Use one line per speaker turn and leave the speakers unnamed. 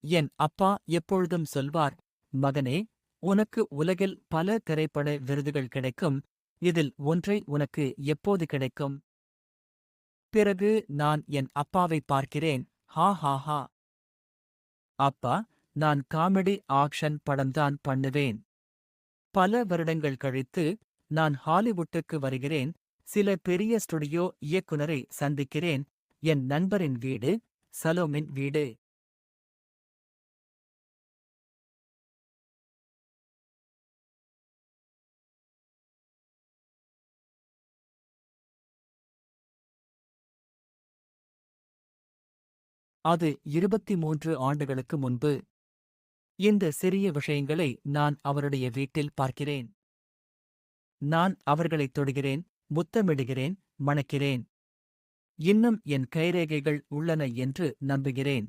என் அப்பா எப்பொழுதும் சொல்வார், மகனே, உனக்கு உலகில் பல திரைப்பட விருதுகள் கிடைக்கும், இதில் ஒன்றை உனக்கு எப்போது கிடைக்கும்? பிறகு நான் என் அப்பாவைப் பார்க்கிறேன், ஹா ஹா ஹா. அப்பா, நான் காமெடி ஆக்ஷன் படம்தான் பண்ணுவேன். பல வருடங்கள் கழித்து, நான் ஹாலிவுட்டுக்கு வருகிறேன், சில பெரிய ஸ்டுடியோ இயக்குனரை சந்திக்கிறேன், என் நண்பரின் வீடு, சலோமின் வீடு. அது 23 ஆண்டுகளுக்கு முன்பு. இந்த சிறிய விஷயங்களை நான் அவருடைய வீட்டில் பார்க்கிறேன். நான் அவர்களைத் தொடுகிறேன், முத்தமிடுகிறேன், மணக்கிறேன். இன்னும் என் கைரேகைகள் உள்ளன என்று நம்புகிறேன்.